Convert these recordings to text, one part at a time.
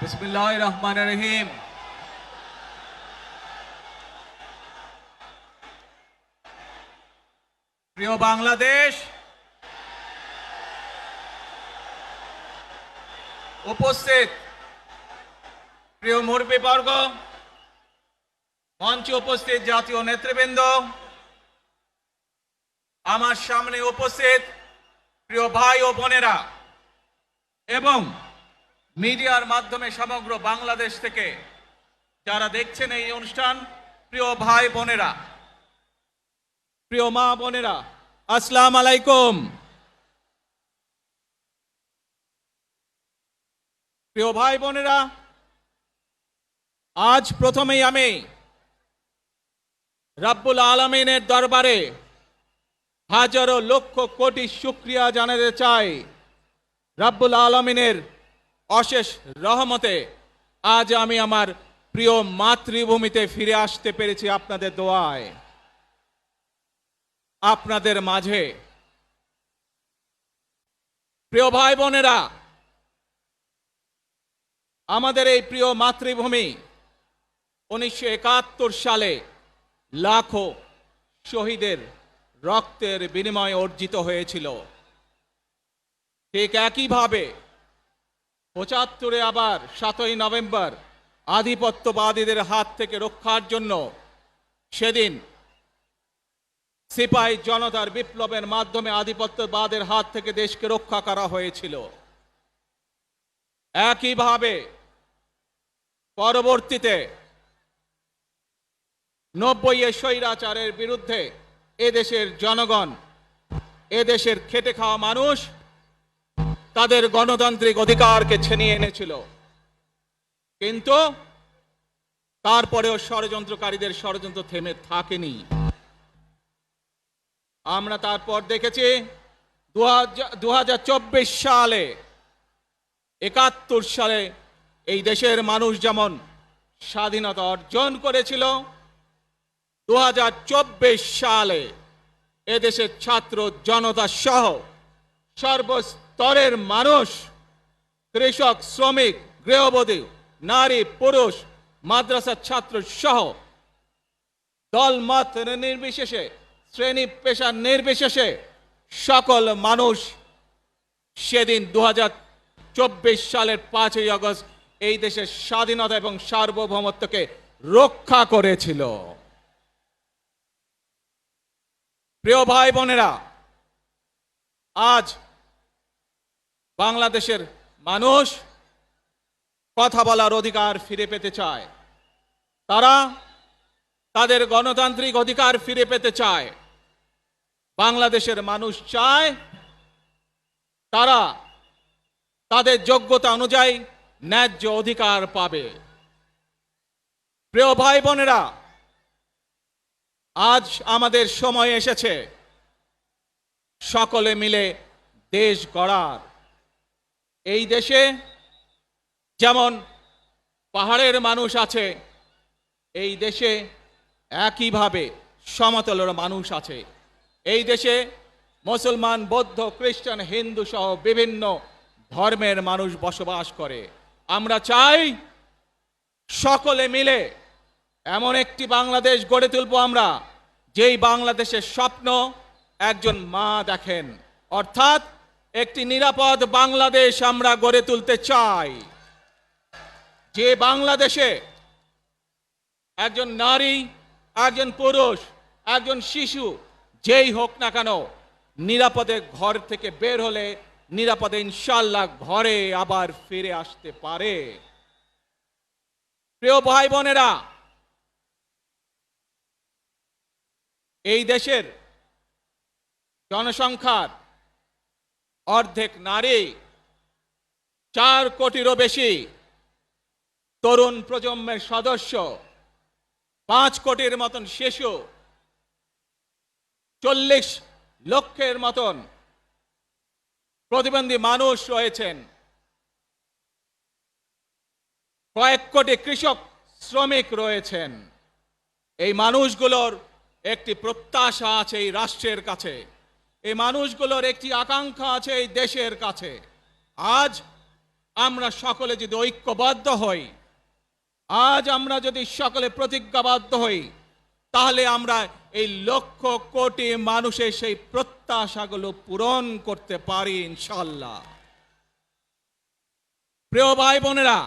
বিসমিল্লাহির রহমানির রহিম। প্রিয় বাংলাদেশ, উপস্থিত প্রিয় মুরব্বীবর্গ, মঞ্চে উপস্থিত জাতীয় নেতৃবৃন্দ, আমার সামনে উপস্থিত প্রিয় ভাই ও বোনেরা এবং মিডিয়ার মাধ্যমে সমগ্র বাংলাদেশ থেকে যারা দেখছেন এই অনুষ্ঠান, প্রিয় ভাই বোনেরা, প্রিয় মা বোনেরা, আসসালামু আলাইকুম। প্রিয় ভাই বোনেরা, আজ প্রথমেই আমি রাব্বুল আলামিনের দরবারে হাজারো লক্ষ কোটি শুকরিয়া জানাতে চাই। রাব্বুল আলামিনের অশেষ রহমতে আজ আমি আমার প্রিয় মাতৃভূমিতে ফিরে আসতে পেরেছি আপনাদের দোয়ায়, আপনাদের মাঝে। প্রিয় ভাই বোনেরা, আমাদের এই প্রিয় মাতৃভূমি 1971 সালে লাখো শহীদের রক্তের বিনিময়ে অর্জিত হয়েছিল। ঠিক একইভাবে 75-এ আবার 7ই নভেম্বর আধিপত্যবাদীদের হাত থেকে রক্ষার জন্য সেদিন সিপাহী জনতার বিপ্লবের মাধ্যমে আধিপত্যবাদের হাত থেকে দেশকে রক্ষা করা হয়েছিল। একইভাবে পরবর্তীতে 90-এ স্বৈরাচারের বিরুদ্ধে এদেশের জনগণ, এদেশের খেটে খাওয়া মানুষ তাদের গণতান্ত্রিক অধিকারকে ছিনিয়ে এনেছিল, কিন্তু তারপরেও ষড়যন্ত্রকারীদের ষড়যন্ত্র থেমে থাকেনি। আমরা তারপর দেখেছি 2024 সালে, 71 সালে এই দেশের মানুষ যেমন স্বাধীনতা অর্জন করেছিল, 2024 সালে এদেশের ছাত্র জনতা সহ সর্বস্তরের মানুষ, কৃষক, শ্রমিক, গৃহবধূ, নারী, পুরুষ, মাদ্রাসার ছাত্র সহ দলমত নির্বিশেষে, শ্রেণী পেশা নির্বিশেষে সকল মানুষ সেদিন 2024 সালের 5ই আগস্ট এই দেশের স্বাধীনতা এবং সার্বভৌমত্বকে রক্ষা করেছিল। প্রিয় ভাই বোনেরা, আজ বাংলাদেশের মানুষ কথা বলার অধিকার ফিরে পেতে চায়, তারা তাদের গণতান্ত্রিক অধিকার ফিরে পেতে চায়। বাংলাদেশের মানুষ চায় তারা তাদের যোগ্যতা অনুযায়ী ন্যায্য অধিকার পাবে। প্রিয় ভাই বোনেরা, আজ আমাদের সময় এসেছে সকলে মিলে দেশ গড়ার। এই দেশে যেমন পাহাড়ের মানুষ আছে, এই দেশে একইভাবে সমতলের মানুষ আছে। এই দেশে মুসলমান, বৌদ্ধ, খ্রিস্টান, হিন্দু সহ বিভিন্ন ধর্মের মানুষ বসবাস করে। আমরা চাই সকলে মিলে এমন একটি বাংলাদেশ গড়ে তুলব আমরা, যেই বাংলাদেশের স্বপ্ন একজন মা দেখেন, অর্থাৎ একটি নিরাপদ বাংলাদেশ আমরা গড়ে তুলতে চাই। যে বাংলাদেশে একজন নারী, একজন পুরুষ, একজন শিশু যেই হোক না কেন, নিরাপদে ঘর থেকে বের হলে নিরাপদে ইনশাআল্লাহ ঘরে আবার ফিরে আসতে পারে। প্রিয় ভাই বোনেরা, এই দেশের জনসংখ্যার অর্ধেক নারী, 4 কোটিরও বেশি তরুণ প্রজন্মের সদস্য, 5 কোটির মতন শিশু, 40 লক্ষের মতন প্রতিবন্ধী মানুষ রয়েছেন, কয়েক কোটি কৃষক, শ্রমিক রয়েছেন। এই মানুষগুলোর একটি প্রত্যাশা আছে এই রাষ্ট্রের কাছে, এই মানুষগুলোর একটি আকাঙ্ক্ষা আছে এই দেশের কাছে। আজ আমরা সকলে যদি ঐক্যবদ্ধ হই, আজ আমরা যদি সকলে প্রতিজ্ঞাবদ্ধ হই, তাহলে আমরা এই লক্ষ কোটি মানুষের সেই প্রত্যাশাগুলো পূরণ করতে পারি ইনশাআল্লাহ। প্রিয় ভাই বোনেরা,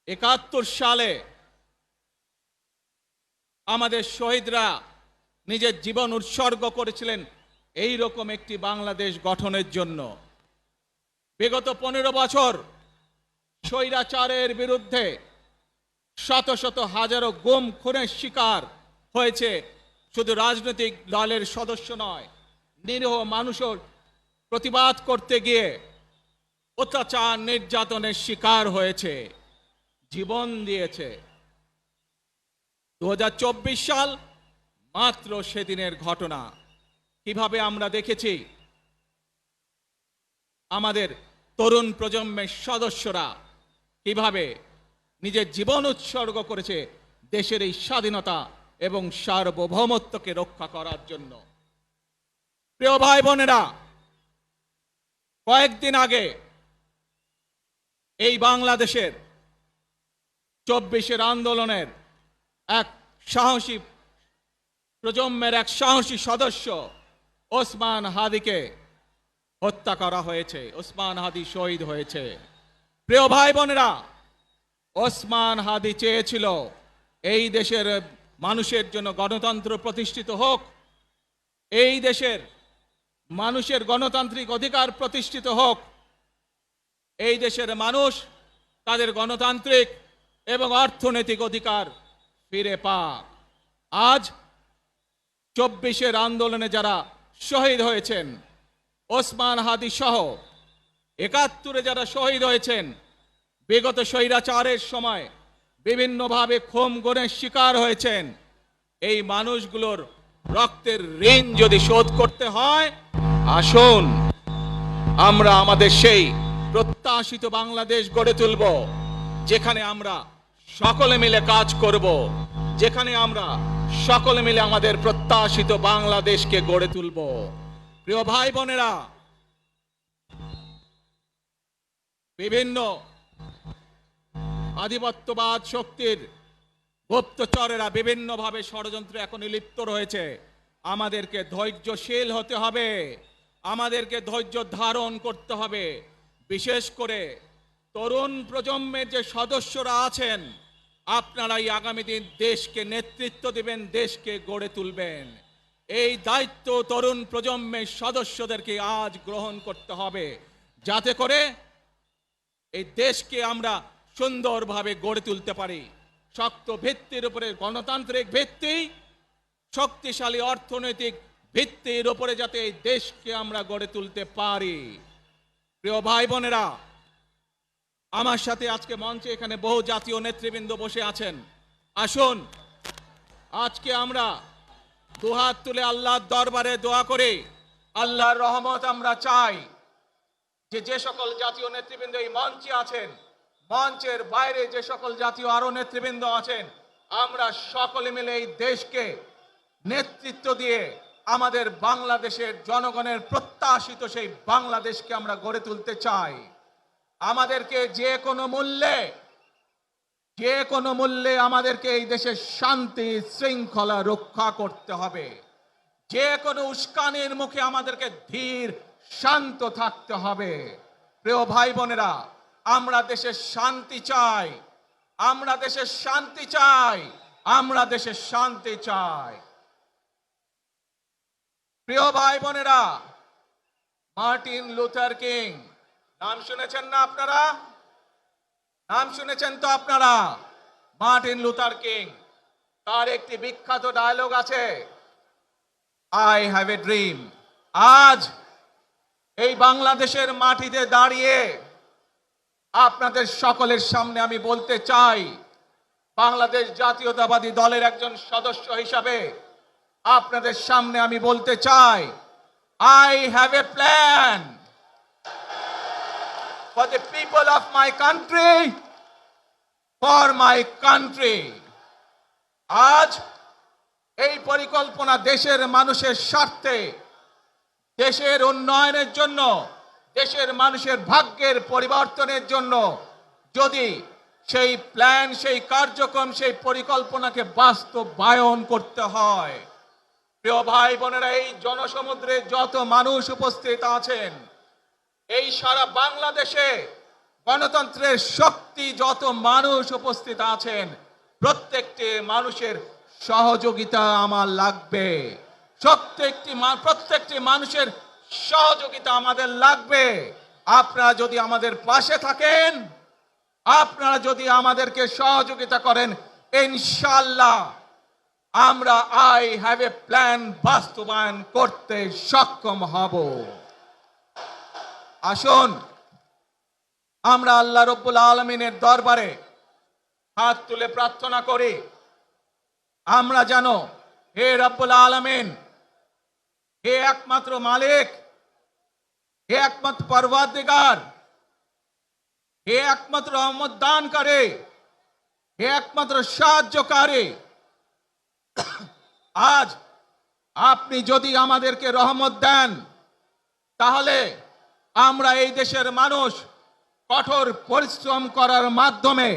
৭১ সালে আমাদের শহীদরা নিজের জীবন উৎসর্গ করেছিলেন এই রকম একটি বাংলাদেশ গঠনের জন্য। বিগত ১৫ বছর স্বৈরাচারের বিরুদ্ধে শত শত হাজারো গুম খুনের শিকার হয়েছে শুধু রাজনৈতিক দলের সদস্য নয়, নিরীহ মানুষের প্রতিবাদ করতে গিয়ে অত্যাচার নির্যাতনের শিকার হয়েছে, জীবন দিয়েছে। ২০২৪ সাল মাত্র সেদিনের ঘটনা। কিভাবে আমরা দেখেছি আমাদের তরুণ প্রজন্মের সদস্যরা কিভাবে নিজের জীবন উৎসর্গ করেছে দেশের এই স্বাধীনতা এবং সার্বভৌমত্বকে রক্ষা করার জন্য। প্রিয় ভাই বোনেরা, কয়েকদিন আগে এই বাংলাদেশের ২৪ আন্দোলনের এক সাহসী প্রজন্মের এক সাহসী সদস্য ওসমান হাদিকে হত্যা করা হয়েছে। ওসমান হাদি শহীদ হয়েছে। প্রিয় ভাই বোনেরা, ওসমান হাদি চেয়েছিল এই দেশের মানুষের জন্য গণতন্ত্র প্রতিষ্ঠিত হোক, এই দেশের মানুষের গণতান্ত্রিক অধিকার প্রতিষ্ঠিত হোক, এই দেশের মানুষ তাদের গণতান্ত্রিক এবং অর্থনৈতিক অধিকার ফিরে পাক। আজ ২৪ আন্দোলনে যারা শহীদ হয়েছেন, ওসমান হাদি সহ ৭১ যারা শহীদ হয়েছেন, বিগত স্বৈরাচারের সময় বিভিন্নভাবে খুন গুমের শিকার হয়েছেন, এই মানুষগুলোর রক্তের ঋণ যদি শোধ করতে হয়, আসুন আমরা আমাদের সেই প্রত্যাশিত বাংলাদেশ গড়ে তুলব, যেখানে আমরা সকলে মিলে কাজ করব, যেখানে আমরা সকলে মিলে আমাদের প্রত্যাশিত বাংলাদেশকে গড়ে তুলব। প্রিয় ভাই বোনেরা, বিভিন্ন আধিপত্যবাদ শক্তির গুপ্তচরেরা বিভিন্নভাবে ষড়যন্ত্রে এখন লিপ্ত রয়েছে। আমাদেরকে ধৈর্যশীল হতে হবে, আমাদেরকে ধৈর্য ধারণ করতে হবে। বিশেষ করে তরুণ প্রজন্মের যে সদস্যরা আছেন, আপনারাই আগামী দিন দেশকে নেতৃত্ব দিবেন, দেশকে গড়ে তুলবেন। এই দায়িত্ব তরুণ প্রজন্মের সদস্যদেরকে আজ গ্রহণ করতে হবে, যাতে করে এই দেশকে আমরা সুন্দরভাবে গড়ে তুলতে পারি। শক্ত ভিত্তির উপরে গণতান্ত্রিক ভিত্তি, শক্তিশালী অর্থনৈতিক ভিত্তির উপরে যাতে এই দেশকে আমরা গড়ে তুলতে পারি। প্রিয় ভাই বোনেরা, আমার সাথে আজকে মঞ্চে এখানে বহু জাতীয় নেতৃবৃন্দ বসে আছেন। আসুন আজকে আমরা দুহাত তুলে আল্লাহর দরবারে দোয়া করে আল্লাহর রহমত আমরা চাই। যে সকল জাতীয় নেতৃবৃন্দ এই মঞ্চে আছেন, মঞ্চের বাইরে যে সকল জাতীয় আরো নেতৃবৃন্দ আছেন, আমরা সকলে মিলে এই দেশকে নেতৃত্ব দিয়ে আমাদের বাংলাদেশের জনগণের প্রত্যাশিত সেই বাংলাদেশকে আমরা গড়ে তুলতে চাই। আমাদেরকে যে কোনো মূল্যে আমাদেরকে এই দেশের শান্তি শৃঙ্খলা রক্ষা করতে হবে। যে কোনো উস্কানির মুখে আমাদেরকে ধীর শান্ত থাকতে হবে। প্রিয় ভাই বোনেরা, আমরা দেশের শান্তি চাই, আমরা দেশের শান্তি চাই, আমরা দেশের শান্তি চাই। প্রিয় ভাই বোনেরা, মার্টিন লুথার কিং নাম শুনেছেন না আপনারা? নাম শুনেছেন তো আপনারা? মার্টিন লুথার কিং, তার একটি বিখ্যাত ডায়লগ আছে, আই হ্যাভ এ ড্রিম। আজ এই বাংলাদেশের মাটিতে দাঁড়িয়ে আপনাদের সকলের সামনে আমি বলতে চাই, বাংলাদেশ জাতীয়তাবাদী দলের একজন সদস্য হিসাবে আপনাদের সামনে আমি বলতে চাই, I have a plan for the people of my country, for my country. আজ এই পরিকল্পনা দেশের মানুষের স্বার্থে, দেশের উন্নয়নের জন্য, দেশের মানুষের ভাগ্যের পরিবর্তনের জন্য যদি সেই প্ল্যান, সেই কার্যক্রম, সেই পরিকল্পনাকে বাস্তবায়ন করতে হয়, প্রিয় ভাই বোনেরা, এই জনসমুদ্রে যত মানুষ উপস্থিত আছেন, এই সারা বাংলাদেশে গণতন্ত্রের শক্তি যত মানুষ উপস্থিত আছেন, প্রত্যেকটি মানুষের সহযোগিতা আমার লাগবে। প্রত্যেকটি মানুষের সহযোগিতা আমাদের লাগবে। আপনারা যদি আমাদের পাশে থাকেন, আপনারা যদি আমাদেরকে সহযোগিতা করেন, ইনশাআল্লাহ আমরা আই হ্যাভ এ প্ল্যান বাস্তবায়ন করতে সক্ষম হব। আসুন আমরা আল্লাহ রাব্বুল আলামিনের দরবারে হাত তুলে প্রার্থনা করি, আমরা জানো হে রাব্বুল আলামিন, হে একমাত্র মালিক, হে একমাত্র পরওয়ারদিগার, হে একমাত্র রহমত দানকারী, হে একমাত্র সাহায্যকারী, আজ আপনি যদি আমাদেরকে রহমত দেন, তাহলে আমরা এই দেশের মানুষ কঠোর পরিশ্রম করার মাধ্যমে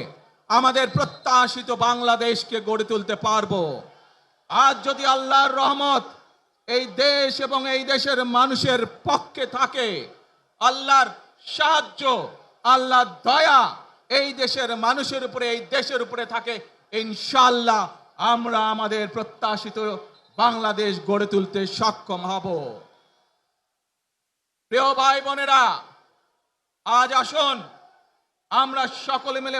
আমাদের প্রত্যাশিত বাংলাদেশকে গড়ে তুলতে পারবো। আজ যদি আল্লাহর রহমত এই দেশ এবং এই দেশের মানুষের পক্ষে থাকে, আল্লাহর সাহায্য, আল্লাহর দয়া এই দেশের মানুষের উপরে, এই দেশের উপরে থাকে, ইনশাআল্লাহ আমরা আমাদের প্রত্যাশিত বাংলাদেশ গড়ে তুলতে সক্ষম হব। প্রিয় ভাই বোনেরা, আজ আসুন আমরা সকলে মিলে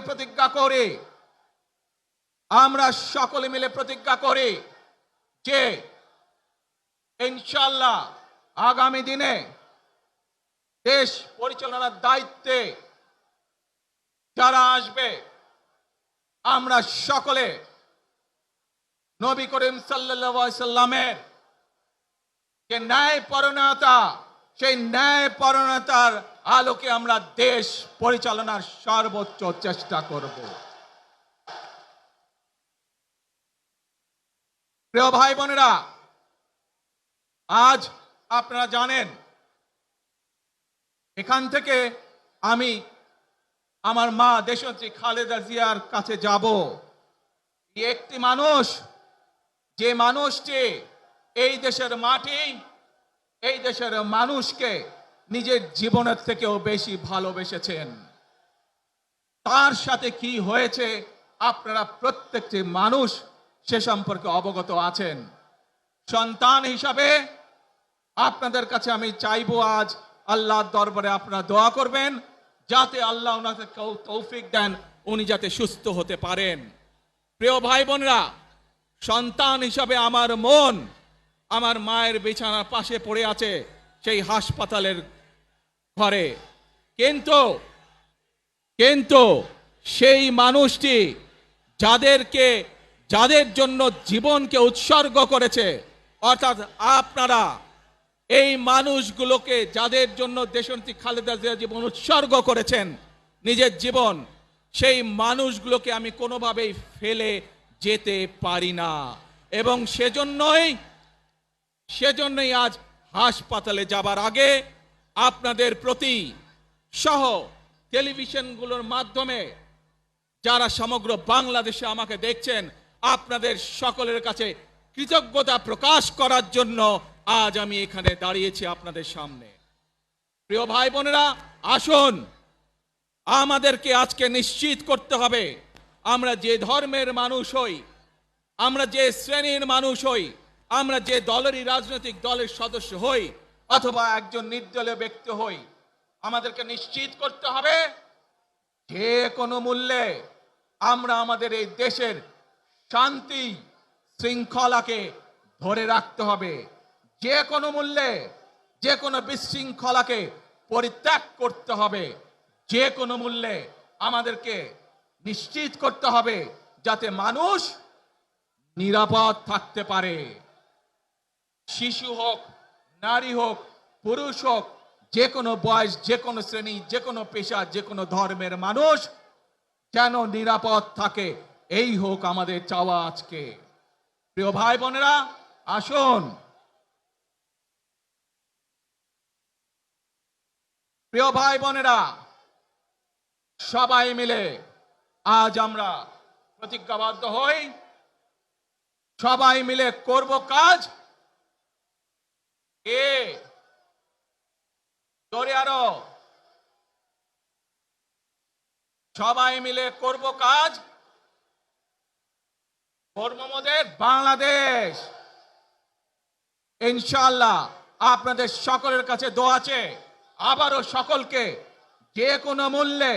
প্রতিজ্ঞা করি, যে ইনশাআল্লাহ আগামী দিনে দেশ পরিচালনার দায়িত্বে যারা আসবে, আমরা সকলে নবী করিম সাল্লাল্লাহু আলাইহি সাল্লামের যে ন্যায়পরায়ণতা, সেই ন্যায়পরায়ণতার আলোকে আমরা দেশ পরিচালনার সর্বোচ্চ চেষ্টা করব। প্রিয় ভাই বোনেরা, আজ আপনারা জানেন এখান থেকে আমি আমার মা দেশনেত্রী খালেদা জিয়ার কাছে যাব। একটি মানুষ, যে মানুষটি এই দেশের মাটি, এই দেশের মানুষকে নিজের জীবনের থেকেও বেশি ভালোবেসেছেন, তার সাথে কি হয়েছে আপনারা প্রত্যেকটি মানুষ সে সম্পর্কে অবগত আছেন। সন্তান হিসাবে আপনাদের কাছে আমি চাইবো, আজ আল্লাহর দরবারে আপনারা দোয়া করবেন, যাতে আল্লাহ ওনাকে তৌফিক দেন, উনি যাতে সুস্থ হতে পারেন। প্রিয় ভাই বোনেরা, সন্তান হিসাবে আমার মন আমার মায়ের বিছানার পাশে পড়ে আছে সেই হাসপাতালের ঘরে, কিন্তু সেই মানুষটি যাদের জন্য জীবনকে উৎসর্গ করেছে, অর্থাৎ আপনারা এই মানুষগুলোকে, যাদের জন্য দেশনেত্রী খালেদা জিয়া জীবন উৎসর্গ করেছেন নিজের জীবন, সেই মানুষগুলোকে আমি কোনোভাবেই ফেলে যেতে পারি না। এবং সেজন্যই আজ হাসপাতালে যাবার আগে আপনাদের প্রতি সহ টেলিভিশনগুলোর মাধ্যমে যারা সমগ্র বাংলাদেশে আমাকে দেখছেন, আপনাদের সকলের কাছে কৃতজ্ঞতা প্রকাশ করার জন্য আজ আমি এখানে দাঁড়িয়েছি আপনাদের সামনে। প্রিয় ভাই বোনেরা, আসুন আমাদেরকে আজকে নিশ্চিত করতে হবে, আমরা যে ধর্মের মানুষ হই, আমরা যে শ্রেণীর মানুষ হই, আমরা যে দলেরই রাজনৈতিক দলের সদস্য হই অথবা একজন নির্দলীয় ব্যক্তি হই, আমাদেরকে নিশ্চিত করতে হবে যে কোনো মূল্যে আমরা আমাদের এই দেশের শান্তি শৃঙ্খলাকে ধরে রাখতে হবে। যে কোনো মূল্যে যে কোনো বিশৃঙ্খলাকে পরিত্যাগ করতে হবে। যে কোনো মূল্যে আমাদেরকে নিশ্চিত করতে হবে যাতে মানুষ নিরাপদ থাকতে পারে। শিশু হোক, নারী হোক, পুরুষ হোক, যে কোনো বয়স, যে কোনো শ্রেণী, যে কোনো পেশা, যে কোনো ধর্মের মানুষ যেন নিরাপদ থাকে, এই হোক আমাদের চাওয়া আজকে। প্রিয় ভাই বোনেরা, আসুন প্রিয় ভাই বোনেরা, সবাই মিলে আজ আমরা প্রতিজ্ঞাবদ্ধ হই, সবাই মিলে করব কাজ। জোরে আরো, সবাই মিলে করব কাজ, করব মোদের বাংলাদেশ। ইনশাআল্লাহ আপনাদের সকলের কাছে দোয়া আছে, আবারও সকলকে যে কোনো মূল্যে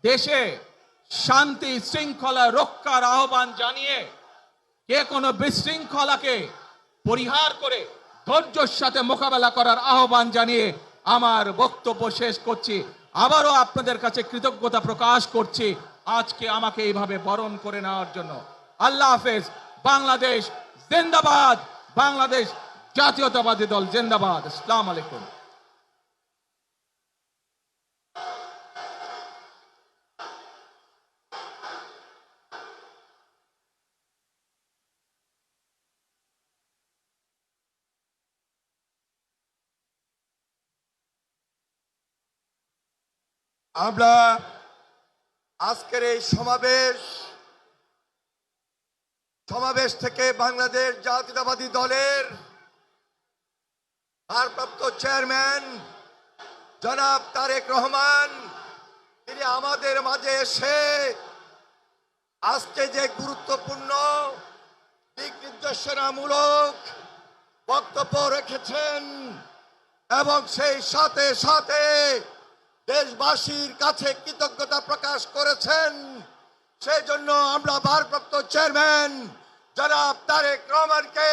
দেশে শান্তি শৃঙ্খলা রক্ষার আহ্বান জানিয়ে যে কোনো বিশৃঙ্খলাকে পরিহার করে ধৈর্যের সাথে মোকাবেলা করার আহ্বান জানিয়ে আমার বক্তব্য শেষ করছি। আবারও আপনাদের কাছে কৃতজ্ঞতা প্রকাশ করছি আজকে আমাকে এইভাবে বরণ করে নেওয়ার জন্য। আল্লাহ হাফেজ। বাংলাদেশ জিন্দাবাদ, বাংলাদেশ জাতীয়তাবাদী দল জিন্দাবাদ। আসসালামু আলাইকুম। আমরা আজকের এই সমাবেশ থেকে বাংলাদেশ জাতীয়তাবাদী দলের ভারপ্রাপ্ত চেয়ারম্যান জনাব তারেক রহমান তিনি আমাদের মাঝে এসে আজকে যে গুরুত্বপূর্ণ দিক নির্দেশনামূলক বক্তব্য রেখেছেন এবং সেই সাথে সাথে দেশবাসীর কাছে কৃতজ্ঞতা প্রকাশ করেছেন, সেই জন্য আমরা ভারপ্রাপ্ত চেয়ারম্যান জনাব তারেক রহমানকে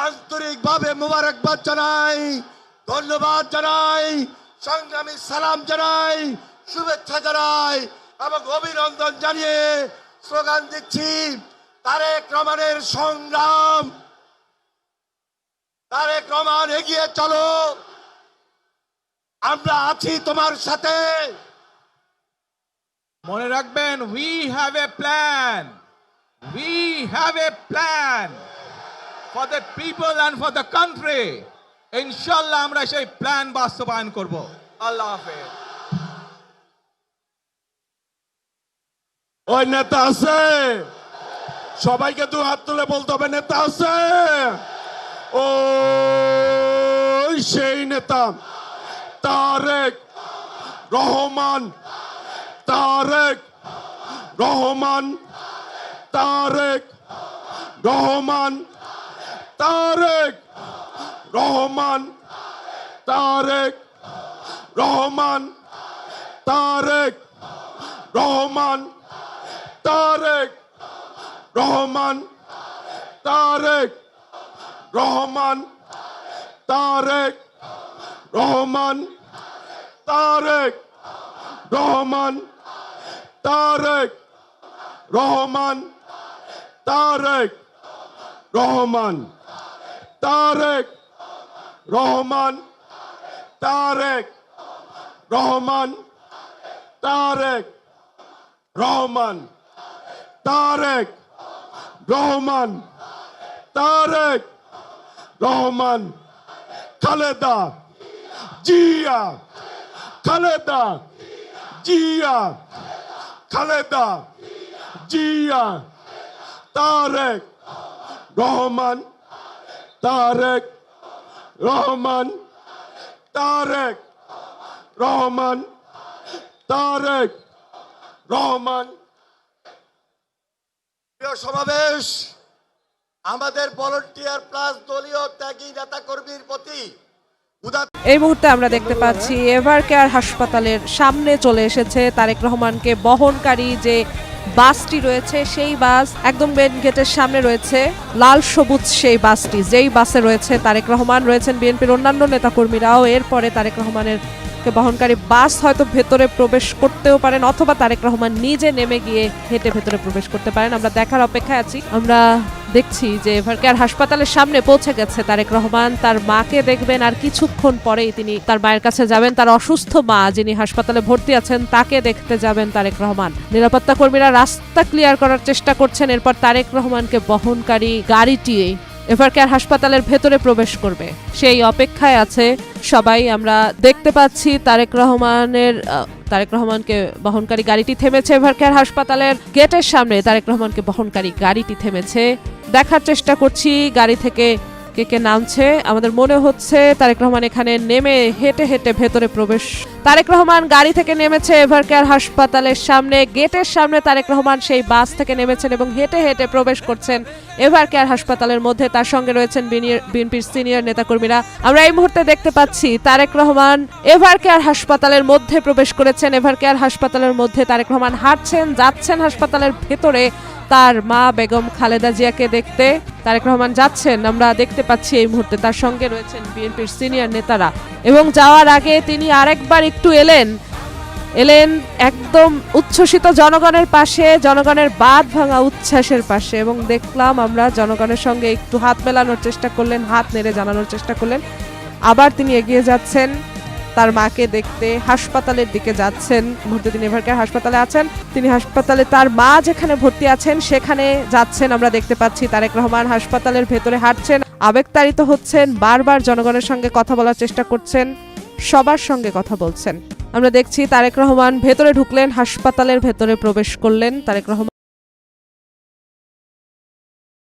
আন্তরিকভাবে মোবারকবাদ জানাই, ধন্যবাদ জানাই, সংগ্রামী সালাম জানাই, শুভেচ্ছা জানাই এবং অভিনন্দন জানিয়ে স্লোগান দিচ্ছি, তারেক রহমানের সংগ্রাম, তারেক রহমান এগিয়ে চলো, আমরা আছি তোমার সাথে। মনে রাখবেন, we have a plan, we have a plan for the people and for the country. ইনশাআল্লাহ আমরা সেই প্ল্যান বাস্তবায়ন করব। আল্লাহ হাফেজ। ওই নেতা আছে, সবাইকে দু হাত তুলে বলতে হবে নেতা আছে। ও সেই নেতা তারেক রহমান, তারেক রহমান, তারেক রহমান, তারেক রহমান, তারেক রহমান, তারেক রহমান, তারেক রহমান, তারেক রহমান, তারেক রহমান, তারেক রহমান, তারেক রহমান, তারেক রহমান, তারেক রহমান, তারেক রহমান, তারেক রহমান, তারেক রহমান, তারেক রহমান, খালেদা জিয়া, খালেদা জিয়া, খালেদা জিয়া, তারেক রহমান, তারেক রহমান, তারেক রহমান, তারেক রহমান। প্রিয় সমাবেশ, আমাদের ভলান্টিয়ার প্লাস দলীয় ত্যাগী নেতা কর্মীর প্রতি এই মুহূর্তে আমরা দেখতে পাচ্ছি এভারকেয়ার হাসপাতালের সামনে চলে এসেছে তারেক রহমানকে বহনকারী যে বাসটি রয়েছে, সেই বাস একদম মেন গেটের সামনে রয়েছে, লাল সবুজ সেই বাসটি, যেই বাসে রয়েছে তারেক রহমান, রয়েছেন বিএনপির অন্যান্য নেতাকর্মীরাও। এরপরে তারেক রহমানের বহনকারী বাস হয়তো ভেতরে প্রবেশ করতেও পারেন, অথবা তারেক রহমান নিজে নেমে গিয়ে হেঁটে ভেতরে প্রবেশ করতে পারেন। আমরা দেখার অপেক্ষায় আছি। আমরা দেখছি যে এভারকেয়ার হাসপাতালের সামনে পৌঁছে গেছে তারেক রহমান, তার মাকে দেখবেন আর কিছুক্ষণ পরেই তিনি তার মায়ের কাছে যাবেন। তার অসুস্থ মা যিনি হাসপাতালে ভর্তি আছেন তাকে দেখতে যাবেন তারেক রহমান। নিরাপত্তা কর্মীরা রাস্তা ক্লিয়ার করার চেষ্টা করছেন। এরপর তারেক রহমানকে বহনকারী গাড়িটি এভার কেয়ার হাসপাতালের ভেতরে প্রবেশ করবে সেই অপেক্ষায় আছে সবাই। আমরা দেখতে পাচ্ছি তারেক রহমানকে বহনকারী গাড়িটি থেমেছে এভার কেয়ার হাসপাতালের গেটের সামনে। তারেক রহমানকে বহনকারী গাড়িটি থেমেছে, দেখার চেষ্টা করছি গাড়ি থেকে কে কে নামছে। আমাদের মনে হচ্ছে তারেক রহমান এখানে নেমে হেঁটে হেঁটে ভেতরে প্রবেশ। তারেক রহমান গাড়ি থেকে নেমেছে এভার কেয়ার হাসপাতালের সামনে, গেটের সামনে তারেক রহমান সেই বাস থেকে নেমেছেন এবং হেঁটে হেঁটে প্রবেশ করছেন এভার কেয়ার হাসপাতালের মধ্যে। তার সঙ্গে রয়েছেন বিএনপির সিনিয়র নেতাকর্মীরা। আমরা এই মুহূর্তে দেখতে পাচ্ছি তারেক রহমান এভার কেয়ার হাসপাতালের মধ্যে প্রবেশ করেছেন। এভার কেয়ার হাসপাতালের মধ্যে তারেক রহমান হাঁটছেন, যাচ্ছেন হাসপাতালের ভেতরে তার মা বেগম খালেদা জিয়াকে দেখতে। তারেক রহমান যাচ্ছেন, আমরা দেখতে পাচ্ছি এই মুহূর্তে। তার সঙ্গে রয়েছেন বিএনপির সিনিয়র নেতারা এবং যাওয়ার আগে তিনি আরেকবার একটু এলেন একদম উচ্ছ্বসিত জনগণের পাশে, জনগণের বাঁধ ভাঙা উচ্ছ্বাসের পাশে, এবং দেখলাম আমরা জনগণের সঙ্গে একটু হাত মেলানোর চেষ্টা করলেন, হাত নেড়ে জানানোর চেষ্টা করলেন। আবার তিনি এগিয়ে যাচ্ছেন তার মাকে দেখতে, হাসপাতালের দিকে যাচ্ছেন। মুহূর্তে তিনি এভার কেয়ার হাসপাতালে আছেন, তিনি হাসপাতালে তার মা যেখানে ভর্তি আছেন সেখানে যাচ্ছেন। আমরা দেখতে পাচ্ছি তারেক রহমান হাসপাতালের ভেতরে হাঁটছেন, আবেগতাড়িত হচ্ছেন, বারবার জনগণের সঙ্গে কথা বলার চেষ্টা করছেন, সবার সঙ্গে কথা বলছেন। আমরা দেখছি তারেক রহমান ভেতরে ঢুকলেন, হাসপাতালের ভেতরে প্রবেশ করলেন তারেক রহমান।